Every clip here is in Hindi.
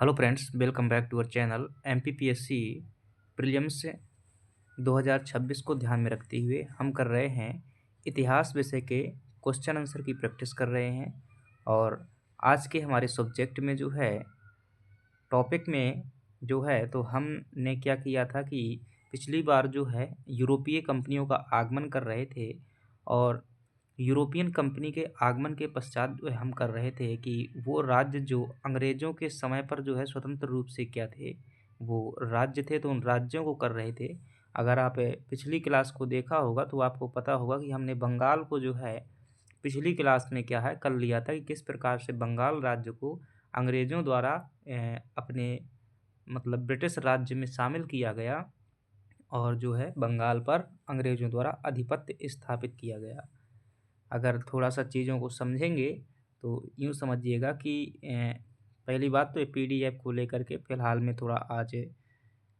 Hello friends, welcome back to our channel. MPPSC prelims 2026 को ध्यान में रखते हुए हम कर रहे हैं इतिहास विषय के क्वेश्चन आंसर की प्रैक्टिस कर रहे हैं। और आज के हमारे सब्जेक्ट में जो है टॉपिक में जो है तो हमने क्या किया था कि पिछली बार जो है यूरोपीय कंपनियों का आगमन कर रहे थे। और यूरोपियन कंपनी के आगमन के पश्चात जो है हम कर रहे थे कि वो राज्य जो अंग्रेज़ों के समय पर जो है स्वतंत्र रूप से क्या थे, वो राज्य थे, तो उन राज्यों को कर रहे थे। अगर आप पिछली क्लास को देखा होगा तो आपको पता होगा कि हमने बंगाल को जो है पिछली क्लास में क्या है कर लिया था कि किस प्रकार से बंगाल राज्य को अंग्रेज़ों द्वारा अपने मतलब ब्रिटिश राज्य में शामिल किया गया और जो है बंगाल पर अंग्रेज़ों द्वारा आधिपत्य स्थापित किया गया। अगर थोड़ा-सा चीज़ों को समझेंगे तो यूँ समझिएगा कि पहली बात तो ये पीडीएफ को लेकर के फ़िलहाल में थोड़ा आज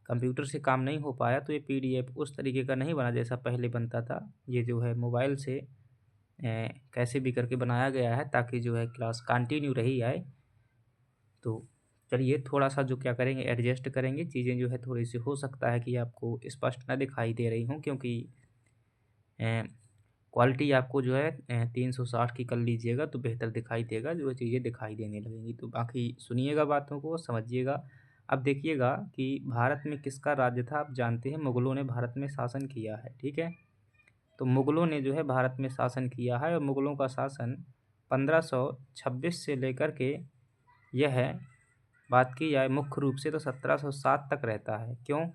कंप्यूटर से काम नहीं हो पाया, तो ये पीडीएफ उस तरीके का नहीं बना जैसा पहले बनता था। ये जो है मोबाइल से कैसे भी करके बनाया गया है ताकि जो है क्लास कंटिन्यू रही आए। तो चलिए थोड़ा-सा जो क्या करेंगे एडजस्ट करेंगे, चीज़ें जो है थोड़ी-सी हो सकता है कि आपको स्पष्ट ना दिखाई दे रही हों क्योंकि अ, क्वालिटी आपको जो है 360 की कर लीजिएगा तो बेहतर दिखाई देगा, जो चीज़ें दिखाई देने लगेंगी। तो बाकी सुनिएगा बातों को, समझिएगा। अब देखिएगा कि भारत में किसका राज्य था, आप जानते हैं मुगलों ने भारत में शासन किया है, ठीक है? तो मुगलों ने जो है भारत में शासन किया है और मुगलों का शासन 1526 से लेकर के यह बात की जाए मुख्य रूप से तो 1707 तक रहता है। क्यों?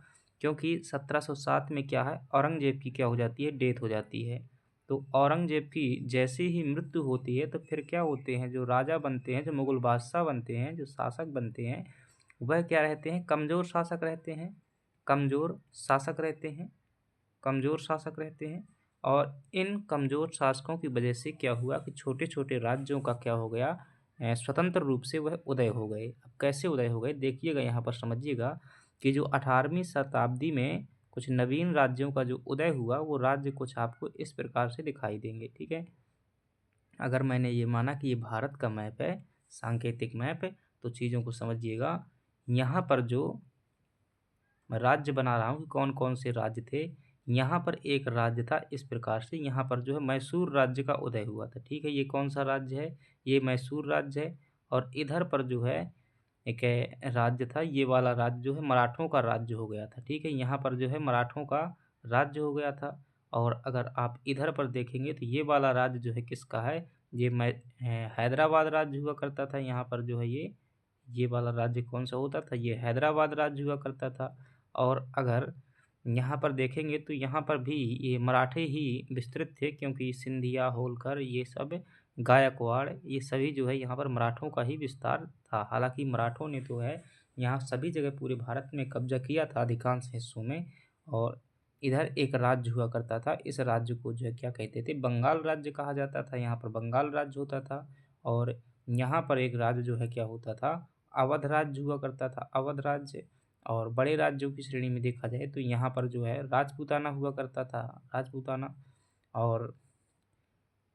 क्योंकि 1707 में क्या है औरंगज़ेब की क्या हो जाती है डेथ हो जाती है। तो औरंगज़ेब की जैसे ही मृत्यु होती है तो फिर क्या होते हैं जो राजा बनते हैं, जो मुग़ल बादशाह बनते हैं, जो शासक बनते हैं, वह क्या रहते हैं कमज़ोर शासक रहते हैं, कमज़ोर शासक रहते हैं, कमज़ोर शासक रहते हैं। और इन कमज़ोर शासकों की वजह से क्या हुआ कि छोटे-छोटे राज्यों का क्या हो गया स्वतंत्र रूप से वह उदय हो गए। अब कैसे उदय हो गए देखिएगा यहाँ पर समझिएगा कि जो 18वीं शताब्दी में कुछ नवीन राज्यों का जो उदय हुआ वो राज्य कुछ आपको इस प्रकार से दिखाई देंगे, ठीक है? अगर मैंने ये माना कि ये भारत का मैप है, सांकेतिक मैप है, तो चीज़ों को समझिएगा। यहाँ पर जो मैं राज्य बना रहा हूँ कि कौन-कौन से राज्य थे। यहाँ पर एक राज्य था इस प्रकार से, यहाँ पर जो है मैसूर राज्य का उदय हुआ था, ठीक है? ये कौन-सा राज्य है? ये मैसूर राज्य है। और इधर पर जो है एक राज्य था, ये वाला राज्य जो है मराठों का राज्य हो गया था, ठीक है? यहाँ पर जो है मराठों का राज्य हो गया था। और अगर आप इधर पर देखेंगे तो ये वाला राज्य जो है किसका है? ये हैदराबाद राज्य हुआ करता था। यहाँ पर जो है ये वाला राज्य कौन-सा होता था? ये हैदराबाद राज्य हुआ करता था। और अगर यहाँ पर देखेंगे तो यहाँ पर भी ये मराठे ही विस्तृत थे क्योंकि सिंधिया, होलकर ये सब गायकवाड़ ये सभी जो है यहाँ पर मराठों का ही विस्तार था। हालाँकि मराठों ने तो है यहाँ सभी जगह पूरे भारत में कब्ज़ा किया था अधिकांश हिस्सों में। और इधर एक राज्य हुआ करता था, इस राज्य को जो है क्या कहते थे बंगाल राज्य कहा जाता था, यहाँ पर बंगाल राज्य होता था। और यहाँ पर एक राज्य जो है क्या होता था अवध राज्य हुआ करता था, अवध राज्य। और बड़े राज्यों की श्रेणी में देखा जाए तो यहाँ पर जो है राजपूताना हुआ करता था, राजपूताना। और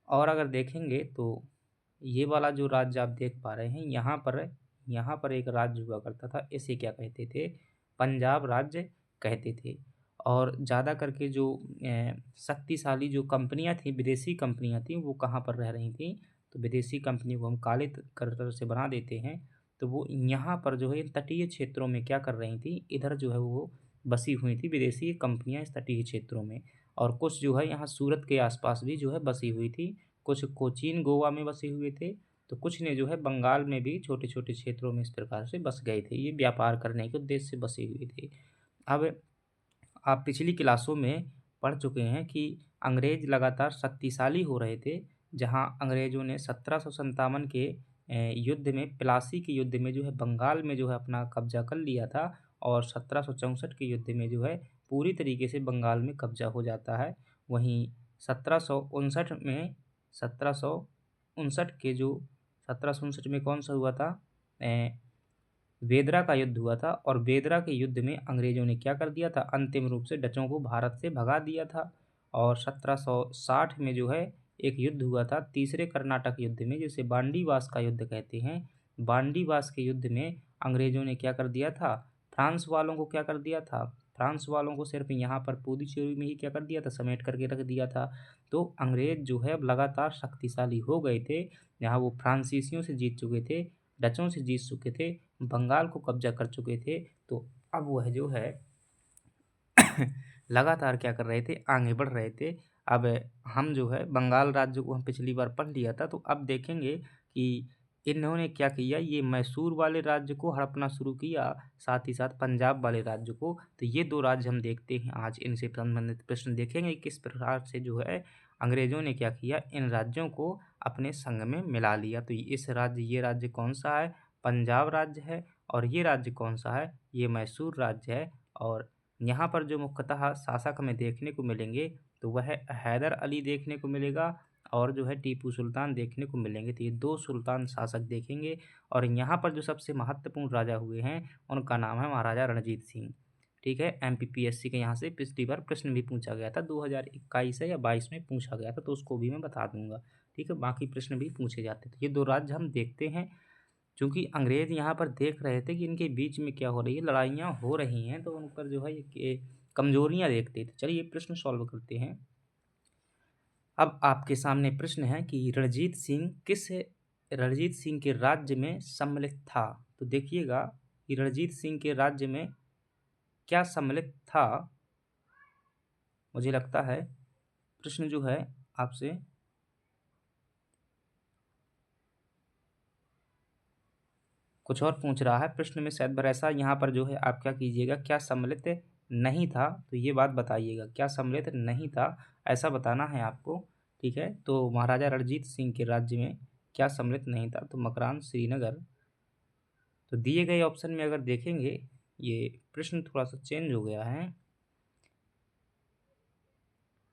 और अगर देखेंगे तो ये वाला जो राज्य आप देख पा रहे हैं यहाँ पर एक राज्य हुआ करता था, इसे क्या कहते थे पंजाब राज्य कहते थे। और ज़्यादा करके जो शक्तिशाली जो कंपनियाँ थी, विदेशी कंपनियाँ थीं, वो कहाँ पर रह रही थीं? तो विदेशी कंपनी को हम काले करतर से बना देते हैं, तो वो यहाँ पर जो है तटीय क्षेत्रों में क्या कर रही थी, इधर जो है वो बसी हुई थी विदेशी कंपनियाँ इस तटीय क्षेत्रों में। और कुछ जो है यहाँ सूरत के आस-पास भी जो है बसी हुई थी, कुछ कोचीन गोवा में बसे हुए थे, तो कुछ ने जो है बंगाल में भी छोटे-छोटे क्षेत्रों में इस प्रकार से बस गए थे, ये व्यापार करने के उद्देश्य से बसे हुए थे। अब आप पिछली क्लासों में पढ़ चुके हैं कि अंग्रेज़ लगातार शक्तिशाली हो रहे थे, जहाँ अंग्रेज़ों ने 1757 के युद्ध में प्लासी के युद्ध में जो है बंगाल में जो है अपना कब्ज़ा कर लिया था। और 1764 के युद्ध में जो है पूरी तरीके से बंगाल में कब्ज़ा हो जाता है। वहीं 1759 में 1759 के जो 1759 में कौन-सा हुआ था? वेदरा का युद्ध हुआ था। और वेदरा के युद्ध में अंग्रेज़ों ने क्या कर दिया था? अंतिम रूप से डचों को भारत से भगा दिया था। और 1760 में जो है एक युद्ध हुआ था तीसरे कर्नाटक युद्ध में जिसे बांडीवास का युद्ध कहते हैं। बांडीवास के युद्ध में अंग्रेजों ने क्या कर दिया था, फ्रांस वालों को क्या कर दिया था, फ्रांस वालों को सिर्फ यहाँ पर पुडुचेरी में ही क्या कर दिया था, समेट करके रख दिया था। तो अंग्रेज जो है अब लगातार शक्तिशाली हो गए थे। यहाँ वो फ्रांसीसियों से जीत चुके थे, डचों से जीत चुके थे, बंगाल को कब्जा कर चुके थे। तो अब वह जो है लगातार क्या कर रहे थे, आगे बढ़ रहे थे। अब हम जो है बंगाल राज्य को हम पिछली बार पढ़ लिया था, तो अब देखेंगे कि इन्होंने क्या किया, ये मैसूर वाले राज्य को हड़पना शुरू किया, साथ ही साथ पंजाब वाले राज्य को। तो ये 2 राज्य हम देखते हैं आज, इनसे संबंधित प्रश्न देखेंगे किस प्रकार से जो है अंग्रेजों ने क्या किया, इन राज्यों को अपने संग में मिला लिया। तो ये राज्य कौन-सा है? पंजाब राज्य है। और ये राज्य कौन-सा है? ये मैसूर राज्य है। और यहाँ पर जो मुख्यतः शासक हमें देखने को मिलेंगे, तो वह हैदर अली देखने को मिलेगा और जो है टीपू सुल्तान देखने को मिलेंगे। तो ये 2 सुल्तान शासक देखेंगे। और यहाँ पर जो सबसे महत्वपूर्ण राजा हुए हैं, उनका नाम है महाराजा रणजीत सिंह। ठीक है? एमपीपीएससी के यहाँ से पिछली बार प्रश्न भी पूछा गया था, 2021 है या 22 में पूछा गया था, तो उसको भी मैं बता दूँगा। ठीक है? बाकी प्रश्न भी पूछे जाते हैं। तो ये 2 राज्य हम देखते हैं। चूँकि अंग्रेज़ यहाँ पर देख रहे थे कि इनके बीच में क्या हो रही है, लड़ाइयाँ हो रही हैं, तो उन पर जो है ये कमज़ोरियाँ देखते थे। चलिए प्रश्न सॉल्व करते हैं। अब आपके सामने प्रश्न है कि रणजीत सिंह के राज्य में सम्मिलित था? तो देखिएगा कि रणजीत सिंह के राज्य में क्या सम्मिलित था? मुझे लगता है प्रश्न जो है आपसे कुछ और पूछ रहा है। प्रश्न में शायद ऐसा यहाँ पर जो है आप क्या कीजिएगा, क्या सम्मिलित नहीं था? तो ये बात बताइएगा, क्या सम्मिलित नहीं था? ऐसा बताना है आपको, ठीक है? तो महाराजा रणजीत सिंह के राज्य में क्या सम्मिलित नहीं था? तो मकरान, श्रीनगर। तो दिए गए ऑप्शन में अगर देखेंगे, ये प्रश्न थोड़ा-सा चेंज हो गया है।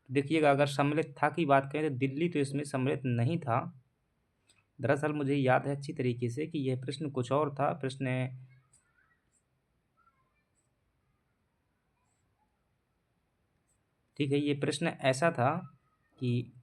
देखिएगा, अगर सम्मिलित था की बात करें तो दिल्ली तो इसमें सम्मिलित नहीं था। दरअसल मुझे याद है अच्छी तरीके से कि यह प्रश्न कुछ और था। ठीक है, ये प्रश्न ऐसा था कि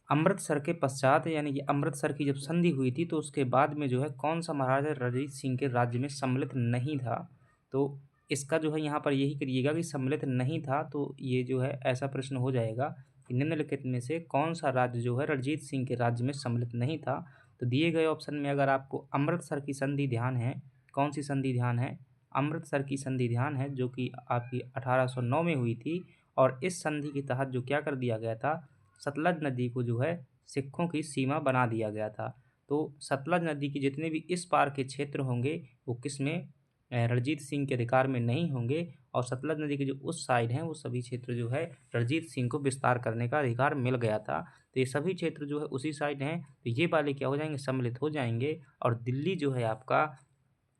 अमृतसर के पश्चात, यानी कि अमृतसर की जब संधि हुई थी, तो उसके बाद में जो है कौन-सा महाराजा रणजीत सिंह के राज्य में सम्मिलित नहीं था। तो इसका जो है यहाँ पर यही करिएगा कि सम्मिलित नहीं था, तो ये जो है ऐसा प्रश्न हो जाएगा कि निम्नलिखित में से कौन-सा राज्य जो है रणजीत सिंह के राज्य में सम्मिलित नहीं था। तो दिए गए ऑप्शन में अगर आपको अमृतसर की संधि ध्यान है, कौन-सी संधि ध्यान है? अमृतसर की संधि ध्यान है, जो कि आपकी 1809 में हुई थी। और इस संधि के तहत जो क्या कर दिया गया था, सतलज नदी को जो है सिखों की सीमा बना दिया गया था। तो सतलज नदी के जितने भी इस पार के क्षेत्र होंगे, वो किसमें, रणजीत सिंह के अधिकार में नहीं होंगे। और सतलज नदी के जो उस साइड हैं, वो सभी क्षेत्र जो है रणजीत सिंह को विस्तार करने का अधिकार मिल गया था। तो ये सभी क्षेत्र जो है उसी साइड हैं, तो ये वाले क्या हो जाएंगे, सम्मिलित हो जाएंगे। और दिल्ली जो है आपका,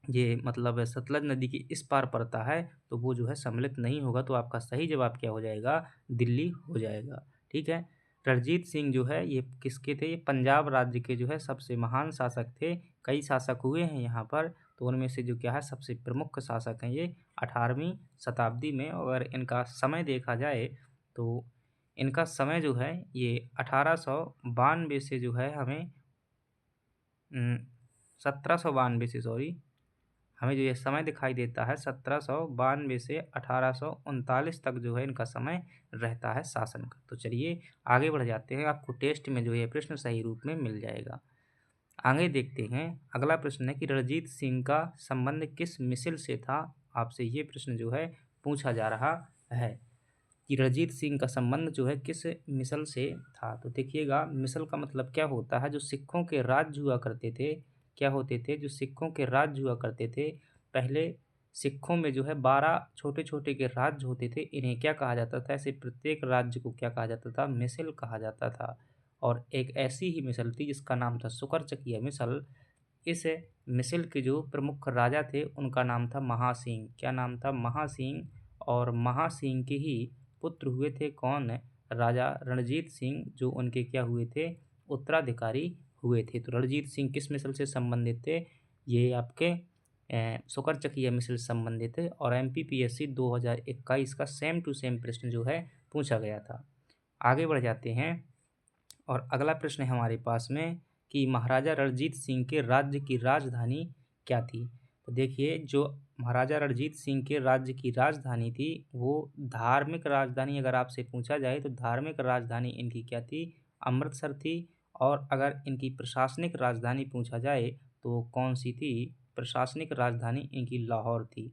ये मतलब सतलज नदी के इस पार पड़ता है, तो वो जो है सम्मिलित नहीं होगा। तो आपका सही जवाब क्या हो जाएगा, दिल्ली हो जाएगा। ठीक है? रणजीत सिंह जो है ये किसके थे, ये पंजाब राज्य के जो है सबसे महान शासक थे। कई शासक हुए हैं यहाँ पर, तो उनमें से जो क्या है सबसे प्रमुख शासक हैं ये 18वीं शताब्दी में। अगर इनका समय देखा जाए, तो इनका समय जो है ये 1892 से जो है हमें 1792 से, सॉरी, हमें जो ये समय दिखाई देता है 1792 से 1839 तक जो है इनका समय रहता है शासन का। तो चलिए आगे बढ़ जाते हैं, आपको टेस्ट में जो है प्रश्न सही रूप में मिल जाएगा। आगे देखते हैं, अगला प्रश्न है कि रणजीत सिंह का संबंध किस मिसल से था? आपसे ये प्रश्न जो है पूछा जा रहा है कि रणजीत सिंह का संबंध जो है किस मिसल से था। तो देखिएगा, मिसल का मतलब क्या होता है, जो सिखों के राज्य हुआ करते थे, क्या होते थे, जो सिखों के राज्य हुआ करते थे। पहले सिखों में जो है 12 छोटे-छोटे के राज्य होते थे, इन्हें क्या कहा जाता था, ऐसे प्रत्येक राज्य को क्या कहा जाता था, मिसल कहा जाता था। और एक ऐसी ही मिसल थी जिसका नाम था सुकरचकिया मिसल। इस मिसल के जो प्रमुख राजा थे उनका नाम था महासिंह। क्या नाम था, महासिंह। और महासिंह के ही पुत्र हुए थे कौन, राजा रणजीत सिंह, जो उनके क्या हुए थे, उत्तराधिकारी हुए थे। तो रणजीत सिंह किस मिसल से संबंधित थे, ये आपके सुकरचकिया मिसल से संबंधित थे। और एमपीपीएससी 2021 का सेम टू सेम प्रश्न जो है पूछा गया था। आगे बढ़ जाते हैं, और अगला प्रश्न है हमारे पास में कि महाराजा रणजीत सिंह के राज्य की राजधानी क्या थी? तो देखिए, जो महाराजा रणजीत सिंह के राज्य की राजधानी थी, वो धार्मिक राजधानी अगर आपसे पूछा जाए तो धार्मिक राजधानी इनकी क्या थी? अमृतसर थी। और अगर इनकी प्रशासनिक राजधानी पूछा जाए तो कौन-सी थी? प्रशासनिक राजधानी इनकी लाहौर थी।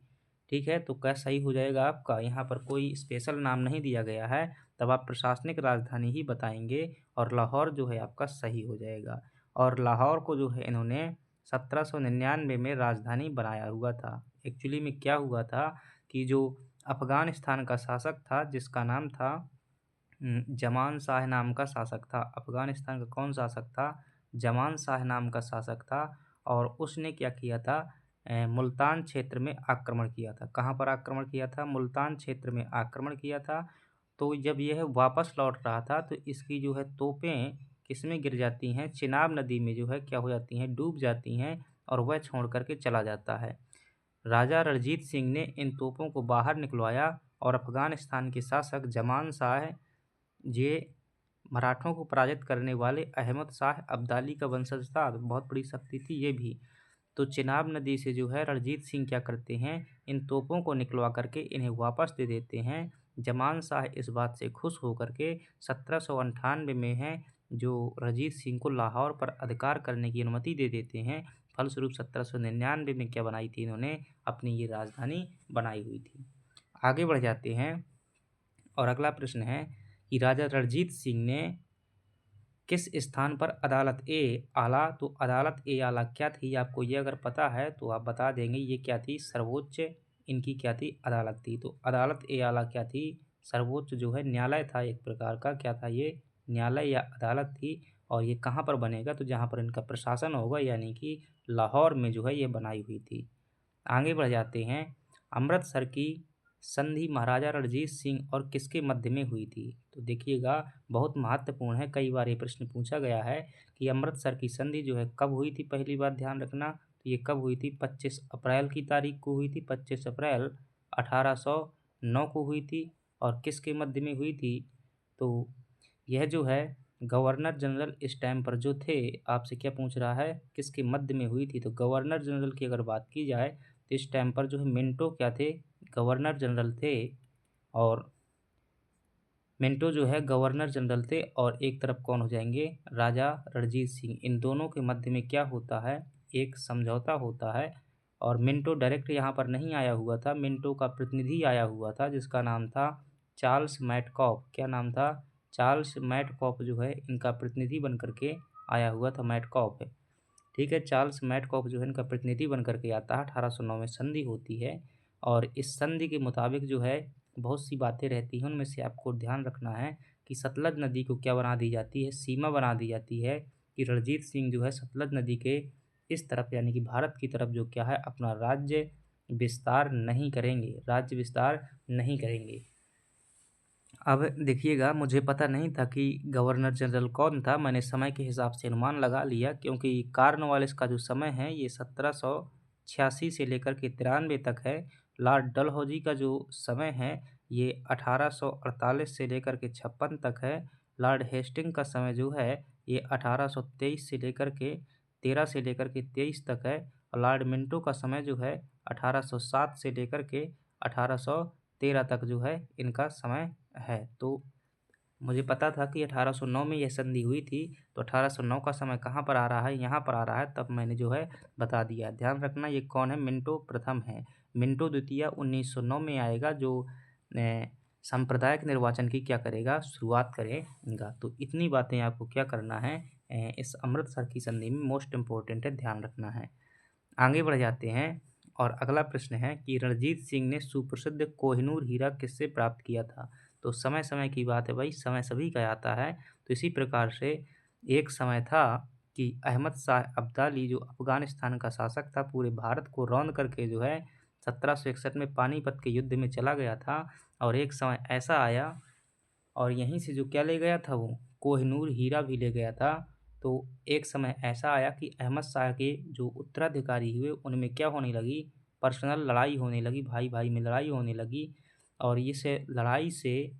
ठीक है, तो क्या सही हो जाएगा आपका? यहाँ पर कोई स्पेशल नाम नहीं दिया गया है, तब आप प्रशासनिक राजधानी ही बताएँगे और लाहौर जो है आपका सही हो जाएगा। और लाहौर को जो है इन्होंने 1799 में राजधानी बनाया हुआ था। एक्चुअली में क्या हुआ था कि जो अफ़गानिस्तान का शासक था जिसका नाम था ज़मान शाह नाम का शासक था। अफ़गानिस्तान का कौन शासक था? ज़मान शाह नाम का शासक था और उसने क्या किया था मुल्तान क्षेत्र में आक्रमण किया था। कहाँ पर आक्रमण किया था? मुल्तान क्षेत्र में आक्रमण किया था। तो जब यह वापस लौट रहा था तो इसकी जो है तोपें किसमें गिर जाती हैं? चिनाब नदी में जो है क्या हो जाती हैं? डूब जाती हैं और वह छोड़ कर के चला जाता है। राजा रणजीत सिंह ने इन तोपों को बाहर निकलवाया और अफ़गानिस्तान के शासक ज़मान शाह ये मराठों को पराजित करने वाले अहमद शाह अब्दाली का वंशज था। बहुत बड़ी शक्ति थी ये भी। तो चिनाब नदी से जो है रणजीत सिंह क्या करते हैं, इन तोपों को निकलवा करके इन्हें वापस दे देते हैं। ज़मान शाह इस बात से खुश होकर के 1798 में है जो रणजीत सिंह को लाहौर पर अधिकार करने की अनुमति दे देते हैं। फलस्वरूप 1799 में क्या बनाई थी इन्होंने? अपनी ये राजधानी बनाई हुई थी। आगे बढ़ जाते हैं और अगला प्रश्न है कि राजा रणजीत सिंह ने किस स्थान पर अदालत ए आला? तो अदालत ए आला क्या थी? आपको ये अगर पता है तो आप बता देंगे ये क्या थी? सर्वोच्च इनकी क्या थी? अदालत थी। तो अदालत ए आला क्या थी? सर्वोच्च जो है न्यायालय था एक प्रकार का। क्या था ये? न्यायालय या अदालत थी। और ये कहाँ पर बनेगा? तो जहाँ पर इनका प्रशासन होगा यानी कि लाहौर में जो है ये बनाई हुई थी। आगे बढ़ जाते हैं। अमृतसर की संधि महाराजा रणजीत सिंह और किसके मध्य में हुई थी? तो देखिएगा, बहुत महत्वपूर्ण है। कई बार ये प्रश्न पूछा गया है कि अमृतसर की संधि जो है कब हुई थी? पहली बात ध्यान रखना, तो ये कब हुई थी? 25 अप्रैल की तारीख को हुई थी। 25 अप्रैल 1809 को हुई थी। और किसके मध्य में हुई थी? तो यह जो है गवर्नर जनरल इस टाइम पर जो थे, आपसे क्या पूछ रहा है? किसके मध्य में हुई थी? तो गवर्नर जनरल की अगर बात की जाए तो इस टाइम पर जो है मिंटो क्या थे? गवर्नर जनरल थे। और मिंटो जो है गवर्नर जनरल थे और एक तरफ कौन हो जाएंगे? राजा रणजीत सिंह। इन दोनों के मध्य में क्या होता है? एक समझौता होता है। और मिंटो डायरेक्ट यहाँ पर नहीं आया हुआ था, मिंटो का प्रतिनिधि आया हुआ था जिसका नाम था चार्ल्स मैटकॉफ। क्या नाम था? चार्ल्स मैटकॉफ जो है इनका प्रतिनिधि बन करके आया हुआ था, मैटकॉफ। ठीक है, चार्ल्स मैटकॉफ जो है इनका प्रतिनिधि बन करके आता है। 1809 में संधि होती है और इस संधि के मुताबिक जो है बहुत सी बातें रहती हैं। उनमें से आपको ध्यान रखना है कि सतलज नदी को क्या बना दी जाती है? सीमा बना दी जाती है कि रणजीत सिंह जो है सतलज नदी के इस तरफ यानी कि भारत की तरफ जो क्या है अपना राज्य विस्तार नहीं करेंगे, राज्य विस्तार नहीं करेंगे। अब देखिए, मुझे पता नहीं था कि गवर्नर जनरल कौन था। मैंने समय के हिसाब से अनुमान लगा लिया क्योंकि कॉर्नवालिस का जो समय है ये 1786 से लेकर के 93 तक है। लॉर्ड डलहौजी का जो समय है ये 1848 से लेकर के 56 तक है। लॉर्ड हेस्टिंग का समय जो है ये 1823 से लेकर के 13 से लेकर के 23 तक है। और लॉर्ड मिंटो का समय जो है 1807 से लेकर के 1813 तक जो है इनका समय है। तो मुझे पता था कि 1809 में यह संधि हुई थी, तो 1809 का समय कहाँ पर आ रहा है? यहाँ पर आ रहा है, तब मैंने जो है बता दिया। ध्यान रखना ये कौन है? मिंटो प्रथम है। मिंटो द्वितीय 1909 में आएगा जो सांप्रदायिक निर्वाचन की क्या करेगा? शुरुआत करेगा। तो इतनी बातें आपको क्या करना है इस अमृतसर की संधि में मोस्ट इम्पोर्टेंट है, ध्यान रखना है। आगे बढ़ जाते हैं और अगला प्रश्न है कि रणजीत सिंह ने सुप्रसिद्ध कोहिनूर हीरा किससे प्राप्त किया था? तो समय समय की बात है भाई, समय सभी का आता है। तो इसी प्रकार से एक समय था कि अहमद शाह अब्दाली जो अफ़गानिस्तान का शासक था, पूरे भारत को रौंद करके जो है 1761 में पानीपत के युद्ध में चला गया था। और एक समय ऐसा आया और यहीं से जो क्या ले गया था वो कोहिनूर हीरा भी ले गया था। तो एक समय ऐसा आया कि अहमद शाह के जो उत्तराधिकारी हुए उनमें क्या होने लगी? पर्सनल लड़ाई होने लगी, भाई भाई में लड़ाई होने लगी। और इस लड़ाई से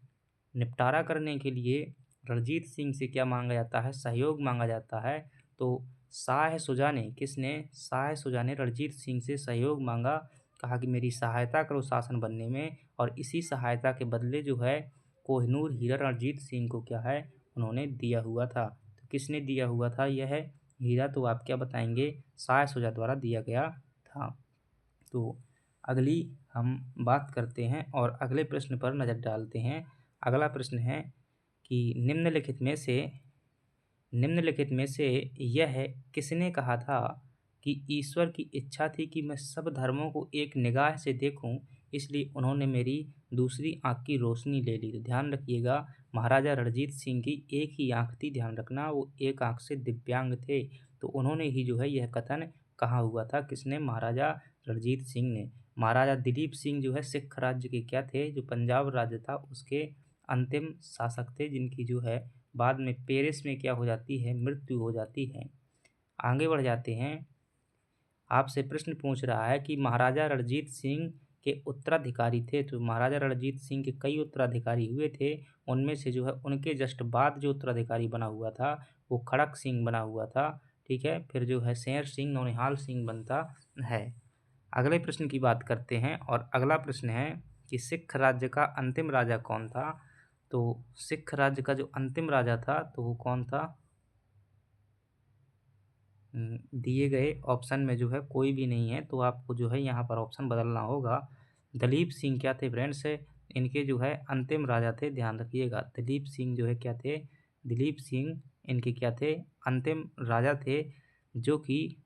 निपटारा करने के लिए रणजीत सिंह से क्या मांगा जाता है? सहयोग मांगा जाता है। तो शाह शुजा ने रणजीत सिंह से सहयोग मांगा, कहा कि मेरी सहायता करो शासन बनने में, और इसी सहायता के बदले जो है कोहिनूर हीरा रणजीत सिंह को क्या है उन्होंने दिया हुआ था। तो किसने दिया हुआ था यह हीरा, तो आप क्या बताएंगे, शाह शुजा द्वारा दिया गया था। तो अगली हम बात करते हैं और अगले प्रश्न पर नज़र डालते हैं। अगला प्रश्न है कि निम्नलिखित में से यह किसने कहा था कि ईश्वर की इच्छा थी कि मैं सब धर्मों को एक निगाह से देखूं, इसलिए उन्होंने मेरी दूसरी आंख की रोशनी ले ली। तो ध्यान रखिएगा, महाराजा रणजीत सिंह की एक ही आंख थी, ध्यान रखना, वो एक आंख से दिव्यांग थे। तो उन्होंने ही जो है यह कथन कहा हुआ था, किसने, महाराजा रणजीत सिंह ने। महाराजा दिलीप सिंह जो है सिख राज्य के क्या थे, जो पंजाब राज्य था उसके अंतिम शासक थे, जिनकी जो है बाद में पेरिस में क्या हो जाती है, मृत्यु हो जाती है। आगे बढ़ जाते हैं। आपसे प्रश्न पूछ रहा है कि महाराजा रणजीत सिंह के उत्तराधिकारी थे। तो महाराजा रणजीत सिंह के कई उत्तराधिकारी हुए थे, उनमें से जो है उनके जस्ट बाद जो उत्तराधिकारी बना हुआ था वो खड़क सिंह बना हुआ था। ठीक है, फिर जो है शेर सिंह, नौनिहाल सिंह बनता है। अगले प्रश्न की बात करते हैं और अगला प्रश्न है कि सिख राज्य का अंतिम राजा कौन था। तो सिख राज्य का जो अंतिम राजा था तो वो कौन था, दिए गए ऑप्शन में जो है कोई भी नहीं है, तो आपको जो है यहाँ पर ऑप्शन बदलना होगा। दलीप सिंह क्या थे फ्रेंड्स, इनके जो है अंतिम राजा थे, ध्यान रखिएगा। दलीप सिंह जो है क्या थे, दलीप सिंह इनके क्या थे, अंतिम राजा थे, जो कि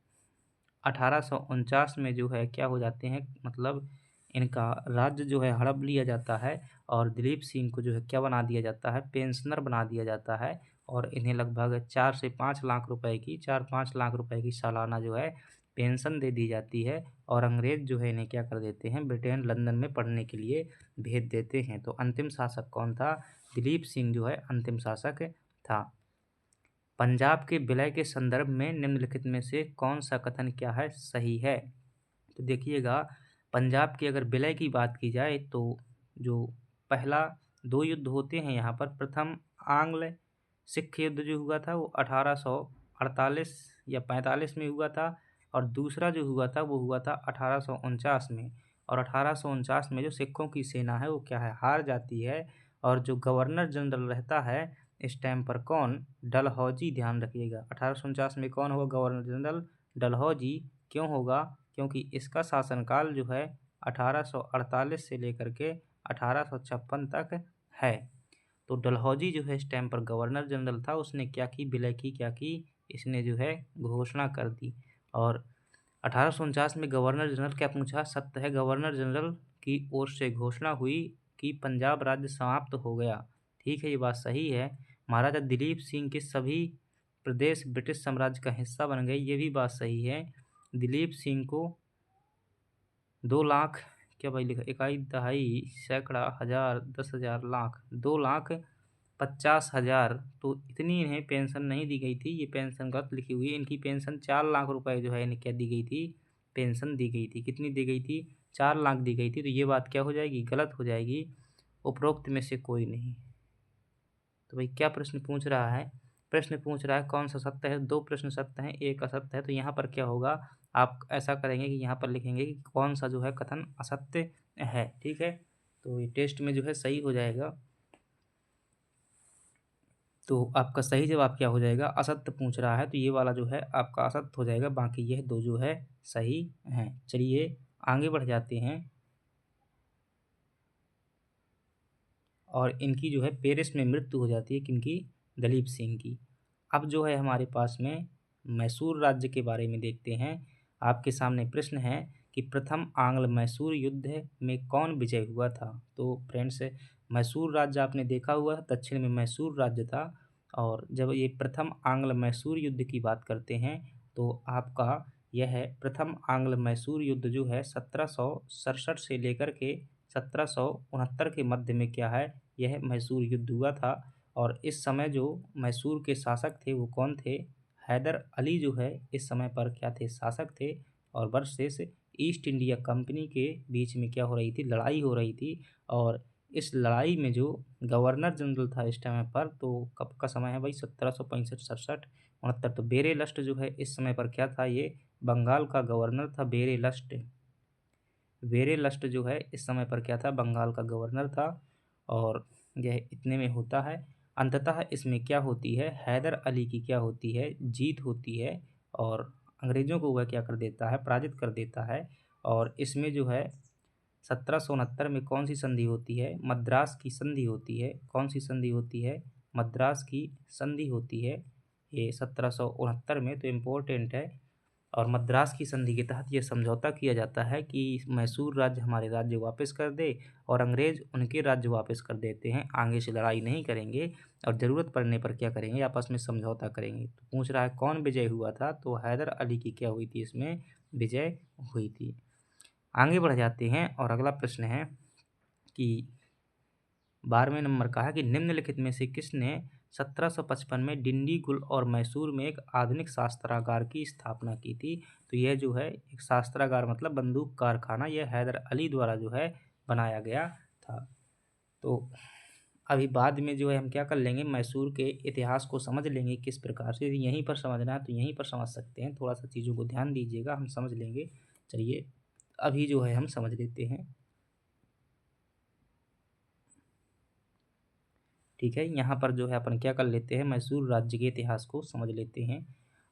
1849 में जो है क्या हो जाते हैं, मतलब इनका राज्य जो है हड़प लिया जाता है और दिलीप सिंह को जो है क्या बना दिया जाता है, पेंशनर बना दिया जाता है, और इन्हें लगभग 4 से 5 लाख रुपए की 4-5 लाख रुपए की सालाना जो है पेंशन दे दी जाती है, और अंग्रेज जो है इन्हें क्या कर देते हैं, ब्रिटेन लंदन में पढ़ने के लिए भेज देते हैं। तो अंतिम शासक कौन था, दिलीप सिंह जो है अंतिम शासक था। पंजाब के विलय के संदर्भ में निम्नलिखित में से कौन सा कथन क्या है, सही है। तो देखिएगा, पंजाब के अगर विलय की बात की जाए तो जो पहला 2 युद्ध होते हैं यहाँ पर, प्रथम आंग्ल सिख युद्ध जो हुआ था वो 1848 या 45 में हुआ था, और दूसरा जो हुआ था वो हुआ था 1849 में। और 1849 में जो सिखों की सेना है वो क्या है, हार जाती है, और जो गवर्नर जनरल रहता है इस टाइम पर कौन, डलहौजी, ध्यान रखिएगा। 1849 में कौन होगा गवर्नर जनरल, डलहौजी। क्यों होगा, क्योंकि इसका शासनकाल जो है 1848 से लेकर के 1856 तक है। तो डलहौजी जो है इस टाइम पर गवर्नर जनरल था, उसने क्या की, विलय की क्या की, इसने जो है घोषणा कर दी। और 1849 में गवर्नर जनरल क्या पूछा, सत्य है, गवर्नर जनरल की ओर से घोषणा हुई कि पंजाब राज्य समाप्त हो गया। ठीक है, ये बात सही है। महाराजा दिलीप सिंह के सभी प्रदेश ब्रिटिश साम्राज्य का हिस्सा बन गए, ये भी बात सही है। दिलीप सिंह को 2 लाख, क्या भाई लिखा, इकाई दहाई सैकड़ा हजार 10,000 लाख, 2,50,000, तो इतनी इन्हें पेंशन नहीं दी गई थी, ये पेंशन गलत लिखी हुई है। इनकी पेंशन 4 लाख रुपए जो है इन्हें क्या दी गई थी, पेंशन दी गई थी। कितनी दी गई थी, 4 लाख दी गई थी। तो ये बात क्या हो जाएगी, गलत हो जाएगी, उपरोक्त में से कोई नहीं। तो भाई क्या प्रश्न पूछ रहा है, प्रश्न पूछ रहा है कौन सा सत्य है, 2 प्रश्न सत्य हैं, 1 असत्य है। तो यहाँ पर क्या होगा, आप ऐसा करेंगे कि यहाँ पर लिखेंगे कि कौन सा जो है कथन असत्य है। ठीक है, तो ये टेस्ट में जो है सही हो जाएगा। तो आपका सही जवाब क्या हो जाएगा, असत्य पूछ रहा है तो ये वाला जो है आपका असत्य हो जाएगा, बाकी यह 2 जो है सही हैं। चलिए आगे बढ़ जाते हैं। और इनकी जो है पेरिस में मृत्यु हो जाती है, किनकी, दलीप सिंह की। अब जो है हमारे पास में मैसूर राज्य के बारे में देखते हैं। आपके सामने प्रश्न है कि प्रथम आंग्ल मैसूर युद्ध में कौन विजय हुआ था। तो फ्रेंड्स, मैसूर राज्य आपने देखा हुआ है, दक्षिण में मैसूर राज्य था, और जब ये प्रथम आंग्ल मैसूर युद्ध की बात करते हैं तो आपका यह है प्रथम आंग्ल मैसूर युद्ध जो है 1767 से लेकर के 1769 के मध्य में क्या है, यह मैसूर युद्ध हुआ था। और इस समय जो मैसूर के शासक थे वो कौन थे, हैदर अली जो है इस समय पर क्या थे, शासक थे। और वर्सेस ईस्ट इंडिया कंपनी के बीच में क्या हो रही थी, लड़ाई हो रही थी। और इस लड़ाई में जो गवर्नर जनरल था इस टाइम पर, तो कब का समय है भाई, 1765-67, 69। तो बेरेलस्ट जो है इस समय पर क्या था, ये बंगाल का गवर्नर था। बेरेलस्ट जो है इस समय पर क्या था, बंगाल का गवर्नर था। और यह इतने में होता है। अंततः इसमें क्या होती है, हैदर अली की क्या होती है, जीत होती है। और अंग्रेज़ों को वह क्या कर देता है, पराजित कर देता है। और इसमें जो है 1769 में कौन सी संधि होती है, मद्रास की संधि होती है। कौन सी संधि होती है, मद्रास की संधि होती है ये 1769 में। तो इम्पोर्टेंट है। और मद्रास की संधि के तहत यह समझौता किया जाता है कि मैसूर राज्य हमारे राज्य वापस कर दे और अंग्रेज उनके राज्य वापस कर देते हैं। आगे से लड़ाई नहीं करेंगे और ज़रूरत पड़ने पर क्या करेंगे, आपस में समझौता करेंगे। तो पूछ रहा है कौन विजय हुआ था, तो हैदर अली की क्या हुई थी, इसमें विजय हुई थी। आगे बढ़ जाते हैं और अगला प्रश्न है कि 12वें नंबर का है कि निम्नलिखित में से किसने 1755 में डिंडीगुल और मैसूर में एक आधुनिक शास्त्रागार की स्थापना की थी। तो यह जो है एक शास्त्रागार मतलब बंदूक कारखाना, यह हैदर अली द्वारा जो है बनाया गया था। तो अभी बाद में जो है हम क्या कर लेंगे, मैसूर के इतिहास को समझ लेंगे किस प्रकार से। यहीं पर समझना है तो यहीं पर समझ सकते हैं, थोड़ा सा चीज़ों को ध्यान दीजिएगा, हम समझ लेंगे। चलिए अभी जो है हम समझ लेते हैं। ठीक है, यहाँ पर जो है अपन क्या कर लेते हैं, मैसूर राज्य के इतिहास को समझ लेते हैं।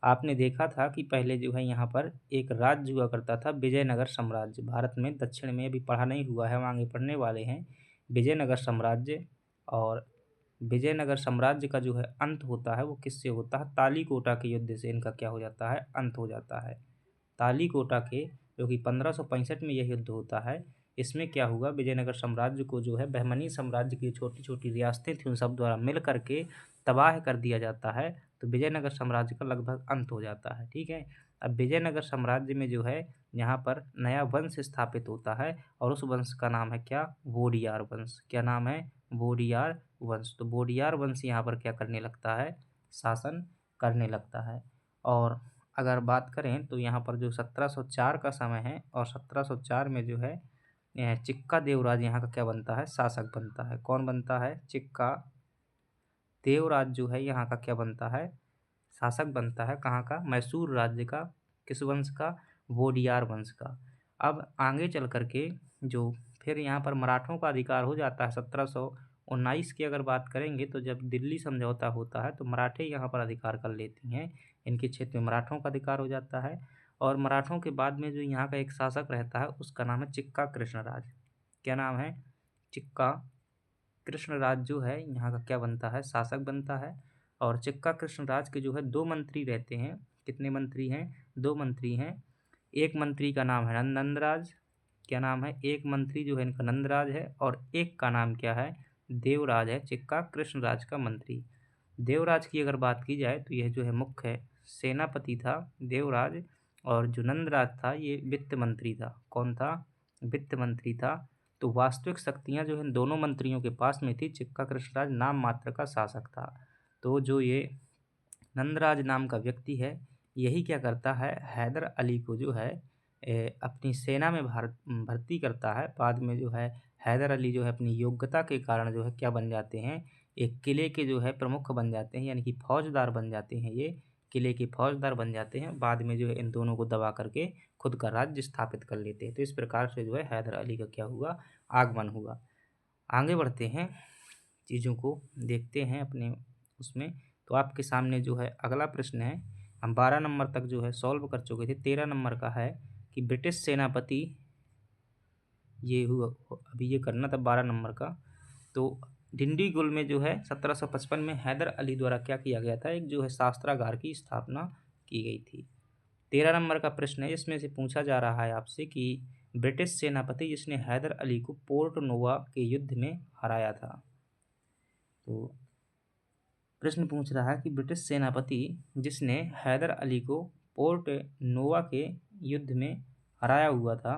आपने देखा था कि पहले जो है यहाँ पर एक राज्य हुआ करता था, विजयनगर साम्राज्य। भारत में दक्षिण में अभी पढ़ा नहीं हुआ है, हम आगे पढ़ने वाले हैं। विजयनगर साम्राज्य। और विजयनगर साम्राज्य का जो है अंत होता है वो किससे होता है, तालीकोटा के युद्ध से इनका क्या हो जाता है, अंत हो जाता है। तालीकोटा के, जो कि 1565 में यह युद्ध होता है। इसमें क्या हुआ, विजयनगर साम्राज्य को जो है बहमनी साम्राज्य की छोटी छोटी रियासतें थी उन सब द्वारा मिल करके तबाह कर दिया जाता है। तो विजयनगर साम्राज्य का लगभग अंत हो जाता है। ठीक है, अब विजयनगर साम्राज्य में जो है यहाँ पर नया वंश स्थापित होता है और उस वंश का नाम है क्या, वोडियार वंश। क्या नाम है, वोडियार वंश। तो वोडियार वंश यहाँ पर क्या करने लगता है, शासन करने लगता है। और अगर बात करें तो यहाँ पर जो 1704 का समय है और 1704 में जो है चिक्का देवराज यहाँ का क्या बनता है, शासक बनता है। कौन बनता है, चिक्का देवराज जो है यहाँ का क्या बनता है, शासक बनता है। कहाँ का, मैसूर राज्य का। किस वंश का, वोडियार वंश का। अब आगे चल करके जो फिर यहाँ पर मराठों का अधिकार हो जाता है 1719 की अगर बात करेंगे तो जब दिल्ली समझौता होता है तो मराठे यहाँ पर अधिकार कर लेती हैं। इनके क्षेत्र में मराठों का अधिकार हो जाता है। और मराठों के बाद में जो यहाँ का एक शासक रहता है उसका नाम है चिक्का कृष्णराज। क्या नाम है, चिक्का कृष्णराज जो है यहाँ का क्या बनता है, शासक बनता है। और चिक्का कृष्णराज के जो है दो मंत्री रहते हैं। कितने मंत्री हैं, दो मंत्री हैं। एक मंत्री का नाम है नंदराज। क्या नाम है, एक मंत्री जो है इनका नंदराज है और एक का नाम क्या है, देवराज है। चिक्का कृष्णराज का मंत्री देवराज की अगर बात की जाए तो यह जो है मुख्य सेनापति था देवराज। और जो नंदराज था ये वित्त मंत्री था। कौन था, वित्त मंत्री था। तो वास्तविक शक्तियां जो है इन दोनों मंत्रियों के पास में थी। चिक्का कृष्णराज नाम मात्र का शासक था। तो जो ये नंदराज नाम का व्यक्ति है यही क्या करता है, हैदर अली को जो है अपनी सेना में भर्ती करता है। बाद में जो है हैदर अली जो है अपनी योग्यता के कारण जो है क्या बन जाते हैं, एक किले के जो है प्रमुख बन जाते हैं, यानी कि फौजदार बन जाते हैं। ये किले के फौजदार बन जाते हैं। बाद में जो है इन दोनों को दबा करके खुद का राज्य स्थापित कर लेते हैं। तो इस प्रकार से जो है हैदर अली का क्या हुआ, आगमन हुआ। आगे बढ़ते हैं, चीज़ों को देखते हैं अपने उसमें। तो आपके सामने जो है अगला प्रश्न है, हम 12 नंबर तक जो है सॉल्व कर चुके थे। 13 नंबर का है कि ब्रिटिश सेनापति ये हुआ, अभी ये करना था 12 नंबर का। तो डिंडीगुल में जो है 1755 में हैदर अली द्वारा क्या किया गया था, एक जो है शास्त्रागार की स्थापना की गई थी। 13 नंबर का प्रश्न है, इसमें से पूछा जा रहा है आपसे कि ब्रिटिश सेनापति जिसने हैदर अली को पोर्ट नोवा के युद्ध में हराया था। तो प्रश्न पूछ रहा है कि ब्रिटिश सेनापति जिसने हैदर अली को पोर्ट नोवा के युद्ध में हराया हुआ था,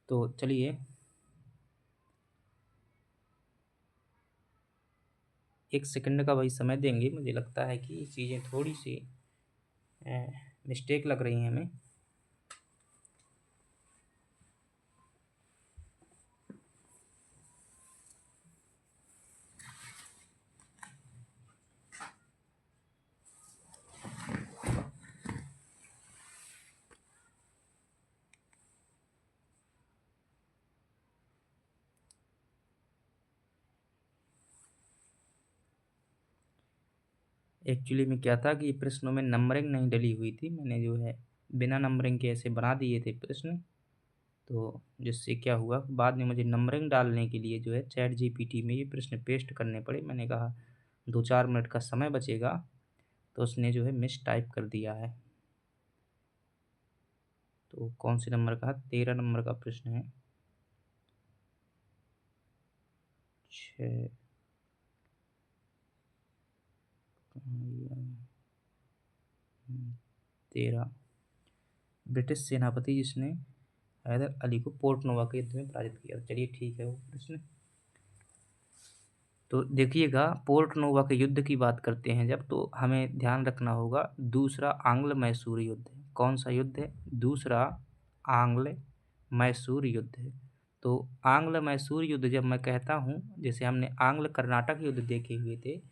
तो चलिए एक सेकंड का भाई समय देंगे। मुझे लगता है कि चीज़ें थोड़ी सी मिस्टेक लग रही हैं हमें। एक्चुअली में क्या था कि प्रश्नों में नंबरिंग नहीं डली हुई थी, मैंने जो है बिना नंबरिंग के ऐसे बना दिए थे प्रश्न। तो जिससे क्या हुआ, बाद में मुझे नंबरिंग डालने के लिए जो है चैट जीपीटी में ये प्रश्न पेस्ट करने पड़े। मैंने कहा 2-4 मिनट का समय बचेगा, तो उसने जो है मिस टाइप कर दिया है। तो कौन से नंबर का? 13 नंबर का प्रश्न है। 6 13। ब्रिटिश सेनापति जिसने हैदर अली को पोर्ट नोवा के युद्ध में पराजित किया। चलिए ठीक है वो प्रश्न। तो देखिएगा, पोर्ट नोवा के युद्ध की बात करते हैं जब, तो हमें ध्यान रखना होगा दूसरा आंग्ल मैसूर युद्ध है। कौन सा युद्ध है? दूसरा आंग्ल मैसूर युद्ध है। तो आंग्ल मैसूर युद्ध जब मैं कहता हूँ, जैसे हमने आंग्ल कर्नाटक युद्ध देखे हुए थे,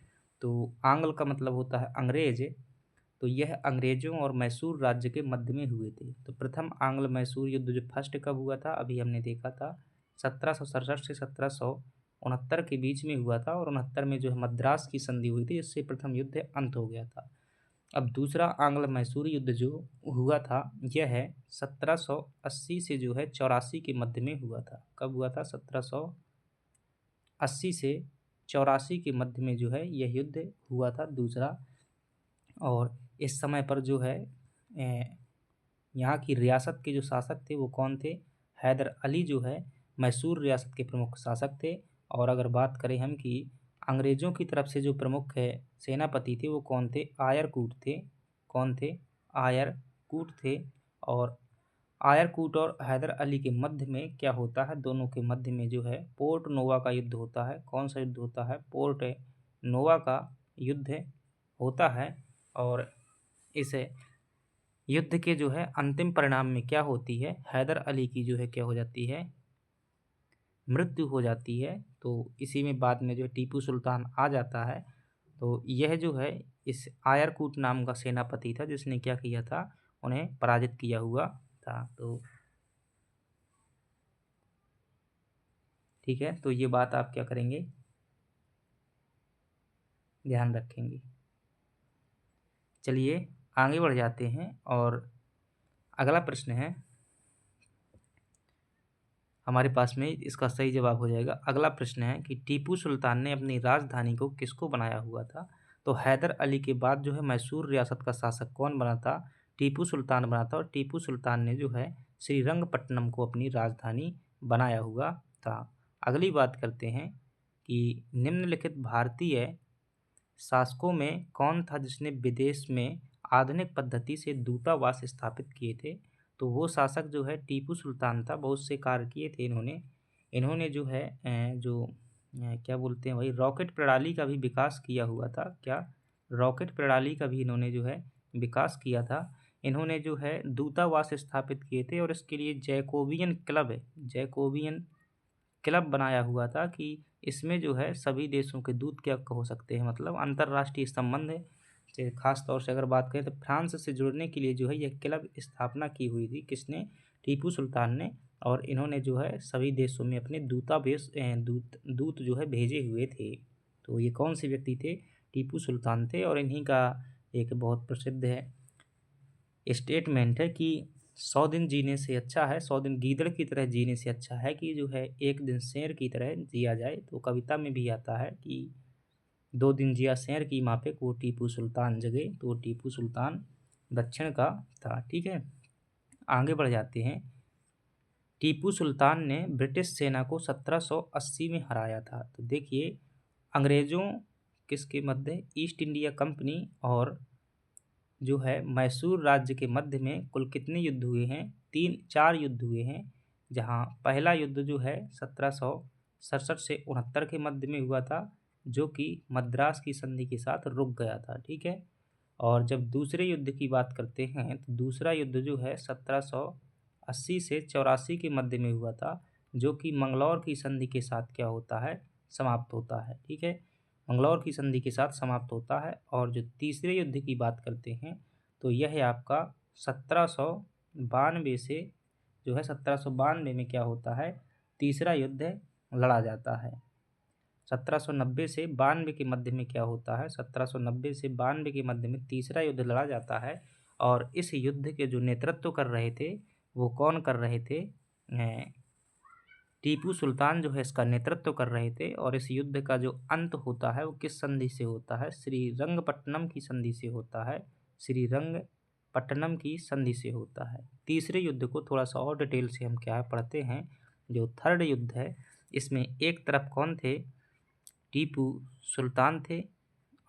तो आंग्ल का मतलब होता है अंग्रेज। तो यह अंग्रेजों और मैसूर राज्य के मध्य में हुए थे। तो प्रथम आंग्ल मैसूर युद्ध जो फर्स्ट कब हुआ था, अभी हमने देखा था 1767 से 1769 के बीच में हुआ था, और 69 में जो है मद्रास की संधि हुई थी, जिससे प्रथम युद्ध अंत हो गया था। अब दूसरा आंग्ल मैसूर युद्ध जो हुआ था, यह है 1780 से जो है 84 के मध्य में हुआ था। कब हुआ था? 1780 से 84 के मध्य में जो है यह युद्ध हुआ था दूसरा। और इस समय पर जो है यहाँ की रियासत के जो शासक थे वो कौन थे? हैदर अली जो है मैसूर रियासत के प्रमुख शासक थे। और अगर बात करें हम कि अंग्रेज़ों की तरफ से जो प्रमुख है सेनापति थे, वो कौन थे? आयरकूट थे। कौन थे? आयरकूट थे। और आयरकूट और हैदर अली के मध्य में क्या होता है? दोनों के मध्य में जो है पोर्ट नोवा का युद्ध होता है। कौन सा युद्ध होता है? पोर्ट नोवा का युद्ध होता है। और इस युद्ध के जो है अंतिम परिणाम में क्या होती है? हैदर अली की जो है क्या हो जाती है? मृत्यु हो जाती है। तो इसी में बाद में जो है टीपू सुल्तान आ जाता है। तो यह जो है इस आयरकूट नाम का सेनापति था, जिसने क्या किया था? उन्हें पराजित किया हुआ था। तो ठीक है, तो ये बात आप क्या करेंगे? ध्यान रखेंगे। चलिए आगे बढ़ जाते हैं, और अगला प्रश्न है हमारे पास में, इसका सही जवाब हो जाएगा। अगला प्रश्न है कि टीपू सुल्तान ने अपनी राजधानी को किसको बनाया हुआ था? तो हैदर अली के बाद जो है मैसूर रियासत का शासक कौन बना था? टीपू सुल्तान बना था। और टीपू सुल्तान ने जो है श्रीरंगपट्टनम को अपनी राजधानी बनाया हुआ था। अगली बात करते हैं कि निम्नलिखित भारतीय शासकों में कौन था जिसने विदेश में आधुनिक पद्धति से दूतावास स्थापित किए थे? तो वो शासक जो है टीपू सुल्तान था। बहुत से कार्य किए थे इन्होंने। इन्होंने जो है क्या बोलते हैं भाई, रॉकेट प्रणाली का भी विकास किया हुआ था। क्या? रॉकेट प्रणाली का भी इन्होंने जो है विकास किया था। इन्होंने जो है दूतावास स्थापित किए थे, और इसके लिए जैकोबियन क्लब बनाया हुआ था कि इसमें जो है सभी देशों के दूत क्या हो सकते हैं, मतलब अंतर्राष्ट्रीय संबंध है। खास तौर से अगर बात करें तो फ्रांस से जुड़ने के लिए जो है यह क्लब स्थापना की हुई थी। किसने? टीपू सुल्तान ने। और इन्होंने जो है सभी देशों में अपने दूत जो है भेजे हुए थे। तो ये कौन से व्यक्ति थे? टीपू सुल्तान थे। और इन्हीं का एक बहुत प्रसिद्ध है स्टेटमेंट है कि 100 दिन जीने से अच्छा है, 100 दिन गीदड़ की तरह जीने से अच्छा है कि जो है एक दिन शेर की तरह जिया जाए। तो कविता में भी आता है कि 2 दिन जिया शेर की माफिक, वो टीपू सुल्तान जगे। तो वो टीपू सुल्तान दक्षिण का था। ठीक है, आगे बढ़ जाते हैं। टीपू सुल्तान ने ब्रिटिश सेना को 1780 में हराया था। तो देखिए, अंग्रेज़ों किसके मध्य? ईस्ट इंडिया कंपनी और जो है मैसूर राज्य के मध्य में कुल कितने युद्ध हुए हैं? 4 युद्ध हुए हैं। जहां पहला युद्ध जो है 1767 से 69 के मध्य में हुआ था, जो कि मद्रास की संधि के साथ रुक गया था। ठीक है। और जब दूसरे युद्ध की बात करते हैं, तो दूसरा युद्ध जो है 1780 से 84 के मध्य में हुआ था, जो कि मंगलौर की संधि के साथ क्या होता है? समाप्त होता है। ठीक है, मंगलौर की संधि के साथ समाप्त होता है। और जो तीसरे युद्ध की बात करते हैं, तो यह है आपका 1792 से जो है 1792 में क्या होता है? तीसरा युद्ध लड़ा जाता है। 1790 से 92 के मध्य में क्या होता है, 1790 से 92 के मध्य में तीसरा युद्ध लड़ा जाता है। और इस युद्ध के जो नेतृत्व कर रहे थे वो कौन कर रहे थे, टीपू सुल्तान जो है इसका नेतृत्व कर रहे थे। और इस युद्ध का जो अंत होता है वो किस संधि से होता है, श्रीरंगपट्टनम की संधि से होता है, श्रीरंगपट्टनम की संधि से होता है। तीसरे युद्ध को थोड़ा सा और डिटेल से हम क्या पढ़ते हैं। जो थर्ड युद्ध है इसमें एक तरफ कौन थे, टीपू सुल्तान थे,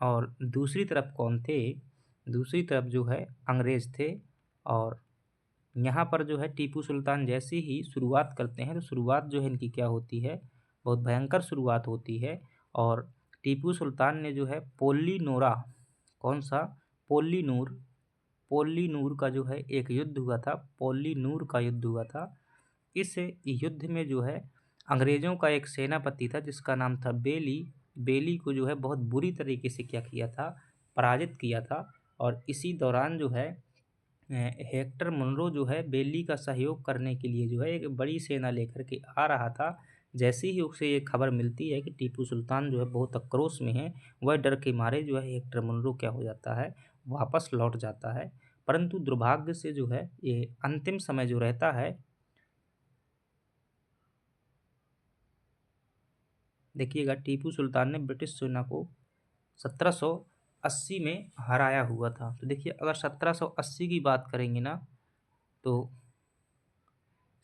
और दूसरी तरफ कौन थे, दूसरी तरफ जो है अंग्रेज थे। और यहाँ पर जो है टीपू सुल्तान जैसे ही शुरुआत करते हैं तो शुरुआत जो है इनकी क्या होती है, बहुत भयंकर शुरुआत होती है। और टीपू सुल्तान ने जो है पोल्ली नोरा, कौन सा, पोल्लीनूर, पोल्लीनूर का जो है एक युद्ध हुआ था, पोल्लीनूर का युद्ध हुआ था। इस युद्ध में जो है अंग्रेज़ों का एक सेनापति था जिसका नाम था बेली, बेली को जो है बहुत बुरी तरीके से क्या किया था, पराजित किया था। और इसी दौरान जो है हेक्टर मुनरो जो है बेली का सहयोग करने के लिए जो है एक बड़ी सेना लेकर के आ रहा था। जैसे ही उसे ये खबर मिलती है कि टीपू सुल्तान जो है बहुत आक्रोश में है, वह डर के मारे जो है हेक्टर मुनरो क्या हो जाता है, वापस लौट जाता है। परंतु दुर्भाग्य से जो है ये अंतिम समय जो रहता है, देखिएगा टीपू सुल्तान ने ब्रिटिश सेना को 1780 में हराया हुआ था। तो देखिए अगर 1780 की बात करेंगे ना तो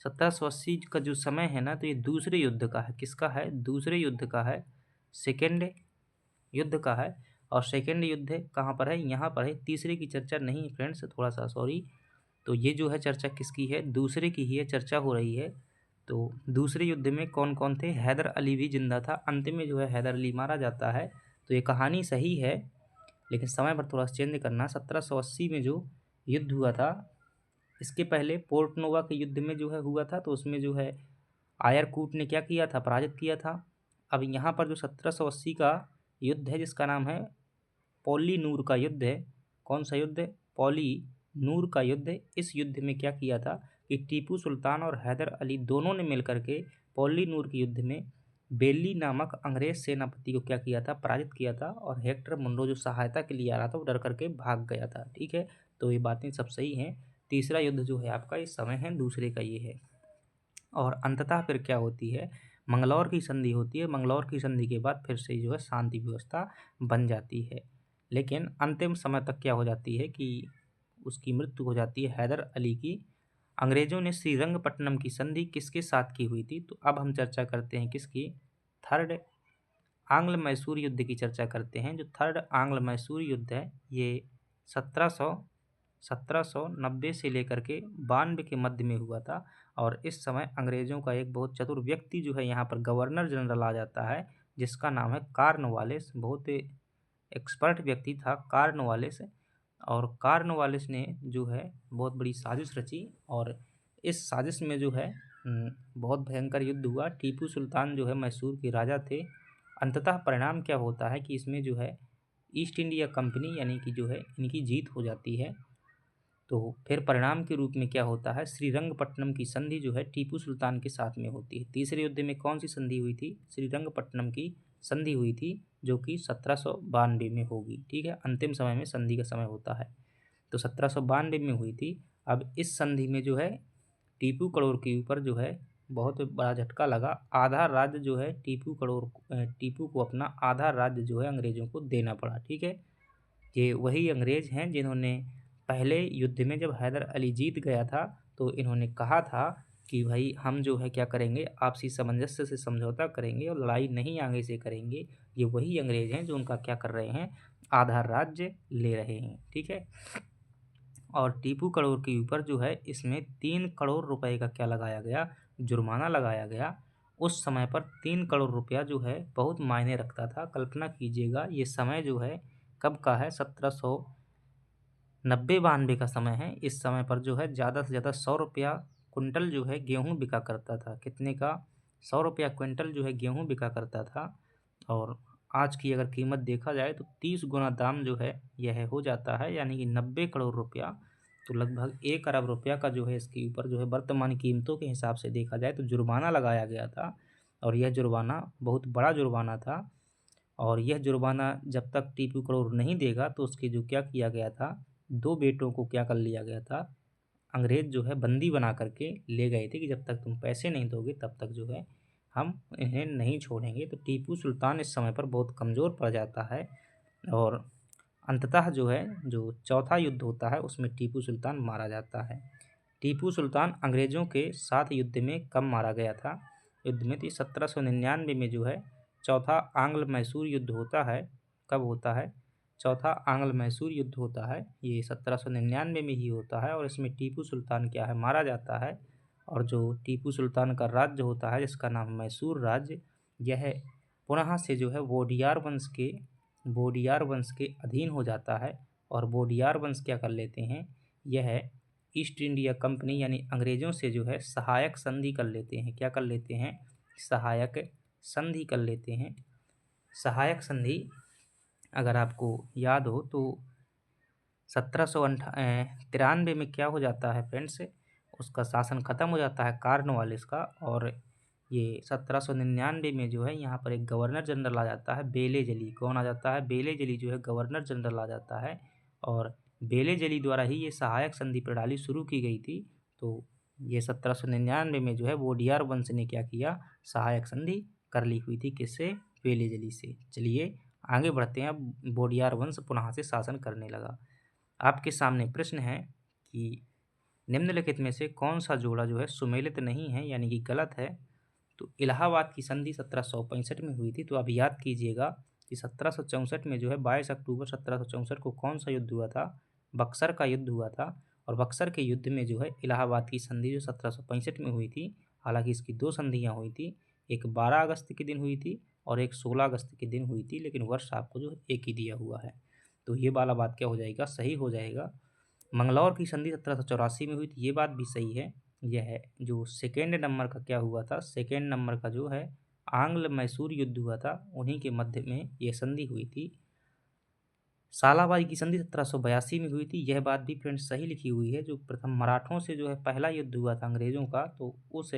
1780 का जो समय है ना तो ये दूसरे युद्ध का है, किसका है, दूसरे युद्ध का है, सेकेंड युद्ध का है। और सेकेंड युद्ध कहाँ पर है, यहाँ पर है। तीसरे की चर्चा नहीं है फ्रेंड्स, थोड़ा सा सॉरी। तो ये जो है चर्चा किसकी है, दूसरे की ही है, चर्चा हो रही है। तो दूसरे युद्ध में कौन कौन थे, हैदर अली भी जिंदा था, अंत में जो है हैदर अली मारा जाता है। तो ये कहानी सही है लेकिन समय पर थोड़ा चेंज करना। 1780 में जो युद्ध हुआ था, इसके पहले पोर्ट नोवा के युद्ध में जो है हुआ था, तो उसमें जो है आयरकूट ने क्या किया था, पराजित किया था। अब यहाँ पर जो 1780 का युद्ध है जिसका नाम है पौली नूर का युद्ध है, कौन सा युद्ध है, पौली नूर का युद्ध है। इस युद्ध में क्या किया था कि टीपू सुल्तान और हैदर अली दोनों ने मिलकर के पौली नूर के युद्ध में बेली नामक अंग्रेज सेनापति को क्या किया था, पराजित किया था। और हेक्टर मुनरो जो सहायता के लिए आ रहा था वो डर करके भाग गया था। ठीक है, तो ये बातें सब सही हैं। तीसरा युद्ध जो है आपका इस समय है, दूसरे का ये है। और अंततः फिर क्या होती है, मंगलौर की संधि होती है। मंगलौर की संधि के बाद फिर से जो है शांति व्यवस्था बन जाती है। लेकिन अंतिम समय तक क्या हो जाती है कि उसकी मृत्यु हो जाती है, हैदर अली की। अंग्रेजों ने श्रीरंगपट्टनम की संधि किसके साथ की हुई थी, तो अब हम चर्चा करते हैं किसकी, थर्ड आंग्ल मैसूर युद्ध की चर्चा करते हैं। जो थर्ड आंग्ल मैसूर युद्ध है ये 1790 से लेकर के 92 के मध्य में हुआ था। और इस समय अंग्रेज़ों का एक बहुत चतुर व्यक्ति जो है यहाँ पर गवर्नर जनरल आ जाता है जिसका नाम है कॉर्नवालिस। बहुत एक्सपर्ट व्यक्ति था कॉर्नवालिस। और कॉर्नवालिस ने जो है बहुत बड़ी साजिश रची और इस साजिश में जो है बहुत भयंकर युद्ध हुआ। टीपू सुल्तान जो है मैसूर के राजा थे। अंततः परिणाम क्या होता है कि इसमें जो है ईस्ट इंडिया कंपनी यानी कि जो है इनकी जीत हो जाती है। तो फिर परिणाम के रूप में क्या होता है, श्रीरंगपट्टनम की संधि जो है टीपू सुल्तान के साथ में होती है। तीसरे युद्ध में कौन सी संधि हुई थी, श्रीरंगपट्टनम की संधि हुई थी जो कि 1792 में होगी। ठीक है, अंतिम समय में संधि का समय होता है, तो 1792 में हुई थी। अब इस संधि में जो है टीपू करोर के ऊपर जो है बहुत बड़ा झटका लगा। आधा राज्य जो है टीपू को अपना आधा राज्य जो है अंग्रेज़ों को देना पड़ा। ठीक है, ये वही अंग्रेज़ हैं जिन्होंने पहले युद्ध में जब हैदर अली जीत गया था तो इन्होंने कहा था कि भाई हम जो है क्या करेंगे, आपसी सामंजस्य से समझौता करेंगे और लड़ाई नहीं आगे से करेंगे। ये वही अंग्रेज़ हैं जो उनका क्या कर रहे हैं, आधा राज्य ले रहे हैं। ठीक है, और टीपू करोर के ऊपर जो है इसमें 3 करोड़ रुपए का क्या लगाया गया, जुर्माना लगाया गया। उस समय पर 3 करोड़ रुपया जो है बहुत मायने रखता था। कल्पना कीजिएगा ये समय जो है कब का है, 1790-92 का समय है। इस समय पर जो है ज़्यादा से ज़्यादा 100 रुपया कुंटल जो है गेहूँ बिका करता था। कितने का, 100 रुपया क्विंटल जो है गेहूँ बिका करता था। और आज की अगर कीमत देखा जाए तो 30 गुना दाम जो है यह हो जाता है, यानी कि 90 करोड़ रुपया। तो लगभग 1 अरब रुपया का जो है इसके ऊपर जो है वर्तमान कीमतों के हिसाब से देखा जाए तो जुर्माना लगाया गया था। और यह जुर्माना बहुत बड़ा जुर्माना था और यह जुर्माना जब तक टीपू करोड़ नहीं देगा तो उसके जो क्या किया गया था, 2 बेटों को क्या कर लिया गया था, अंग्रेज़ जो है बंदी बना करके ले गए थे कि जब तक तुम पैसे नहीं दोगे तब तक जो है हम इन्हें नहीं छोड़ेंगे। तो टीपू सुल्तान इस समय पर बहुत कमज़ोर पड़ जाता है और अंततः जो है जो चौथा युद्ध होता है उसमें टीपू सुल्तान मारा जाता है। टीपू सुल्तान अंग्रेज़ों के साथ युद्ध में कब मारा गया था? युद्ध में तो 1799 में जो है चौथा आंग्ल मैसूर युद्ध होता है। कब होता है? चौथा आंग्ल मैसूर युद्ध होता है, ये 1799 में ही होता है और इसमें टीपू सुल्तान क्या है, मारा जाता है। और जो टीपू सुल्तान का राज्य होता है जिसका नाम मैसूर राज्य, यह पुनः से जो है वोडियार वंश के अधीन हो जाता है। और वोडियार वंश क्या कर लेते हैं, यह ईस्ट इंडिया कंपनी यानी अंग्रेज़ों से जो है सहायक संधि कर लेते हैं। क्या कर लेते हैं? सहायक संधि कर लेते हैं। सहायक संधि अगर आपको याद हो तो 1793 में क्या हो जाता है फ्रेंड्स, उसका शासन ख़त्म हो जाता है कॉर्नवालिस का। और ये 1799 में जो है यहाँ पर एक गवर्नर जनरल आ जाता है, बेले जली। कौन आ जाता है? बेले जली जो है गवर्नर जनरल आ जाता है और बेले जली द्वारा ही ये सहायक संधि प्रणाली शुरू की गई थी। तो ये 1799 में जो है वोडियार वंश ने क्या किया, सहायक संधि कर ली हुई थी। किससे? बेले जली से। चलिए आगे बढ़ते हैं। अब वोडियार वंश पुनः से शासन करने लगा। आपके सामने प्रश्न है कि निम्नलिखित में से कौन सा जोड़ा जो है सुमेलित नहीं है यानी कि गलत है? तो इलाहाबाद की संधि 1765 में हुई थी। तो आप याद कीजिएगा कि 1764 में जो है 22 अक्टूबर 1764 को कौन सा युद्ध हुआ था? बक्सर का युद्ध हुआ था। और बक्सर के युद्ध में जो है इलाहाबाद की संधि जो 1765 में हुई थी, हालांकि इसकी 2 संधियाँ हुई थी, एक 12 अगस्त के दिन हुई थी और एक 16 अगस्त के दिन हुई थी, लेकिन वर्ष आपको जो एक ही दिया हुआ है। तो ये वाला बात क्या हो जाएगा, सही हो जाएगा। मंगलौर की संधि 1784 में हुई थी, ये बात भी सही है। यह है जो सेकेंड नंबर का क्या हुआ था, सेकेंड नंबर का जो है आंग्ल मैसूर युद्ध हुआ था, उन्हीं के मध्य में ये संधि हुई थी। सालाबाई की संधि 1782 में हुई थी, यह बात भी फ्रेंड्स सही लिखी हुई है। जो प्रथम मराठों से जो है पहला युद्ध हुआ था अंग्रेज़ों का, तो उस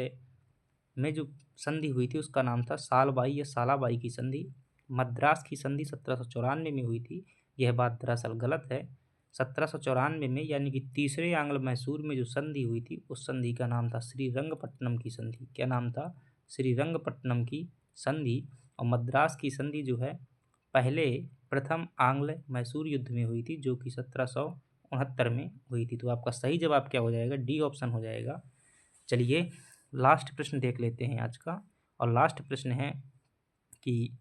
में जो संधि हुई थी उसका नाम था सालबाई या सालाबाई की संधि। मद्रास की संधि 1794 में हुई थी, यह बात दरअसल गलत है। 1794 में यानी कि तीसरे आंग्ल मैसूर में जो संधि हुई थी उस संधि का नाम था श्रीरंगपट्टनम की संधि। क्या नाम था? श्रीरंगपट्टनम की संधि। और मद्रास की संधि जो है पहले प्रथम आंग्ल मैसूर युद्ध में हुई थी जो कि 1769 में हुई थी। तो आपका सही जवाब क्या हो जाएगा? डी ऑप्शन हो जाएगा। चलिए लास्ट प्रश्न देख लेते हैं आज का। और लास्ट प्रश्न है कि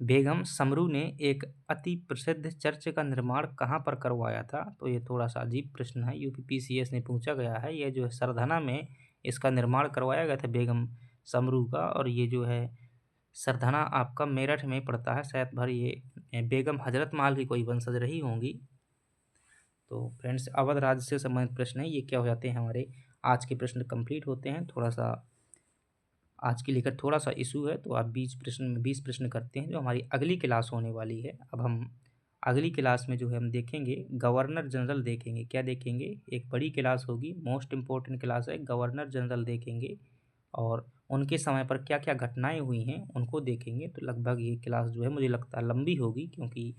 बेगम समरू ने एक अति प्रसिद्ध चर्च का निर्माण कहाँ पर करवाया था? तो ये थोड़ा सा अजीब प्रश्न है, यूपीपीसीएस ने पूछा गया है। यह जो है सरधना में इसका निर्माण करवाया गया था बेगम समरू का। और ये जो है सरधना आपका मेरठ में पड़ता है, शायद भर ये बेगम हजरत महल की कोई वंशज रही होंगी। तो फ्रेंड्स अवध राज्य से संबंधित प्रश्न है, ये क्या हो जाते हैं हमारे आज के प्रश्न कंप्लीट होते हैं। थोड़ा सा आज के लेकर थोड़ा सा इशू है तो आप 20 प्रश्न करते हैं जो हमारी अगली क्लास होने वाली है। अब हम अगली क्लास में जो है हम देखेंगे गवर्नर जनरल देखेंगे। क्या देखेंगे? एक बड़ी क्लास होगी, मोस्ट इम्पोर्टेंट क्लास है, गवर्नर जनरल देखेंगे और उनके समय पर क्या क्या घटनाएं हुई हैं उनको देखेंगे। तो लगभग ये क्लास जो है मुझे लगता है लंबी होगी, क्योंकि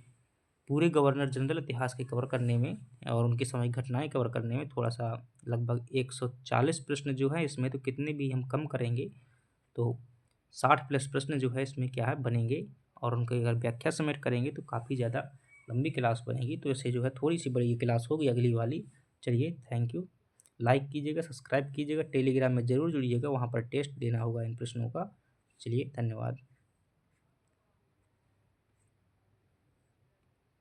पूरे गवर्नर जनरल इतिहास के कवर करने में और उनके समय घटनाएं कवर करने में थोड़ा सा लगभग 140 प्रश्न जो है इसमें, तो कितने भी हम कम करेंगे तो 60 प्लस प्रश्न जो है इसमें क्या है बनेंगे। और उनकी अगर व्याख्या समेट करेंगे तो काफ़ी ज़्यादा लंबी क्लास बनेगी। तो इससे जो है थोड़ी सी बड़ी क्लास होगी अगली वाली। चलिए थैंक यू। लाइक कीजिएगा, सब्सक्राइब कीजिएगा, टेलीग्राम में ज़रूर जुड़िएगा, वहाँ पर टेस्ट देना होगा इन प्रश्नों का। चलिए धन्यवाद।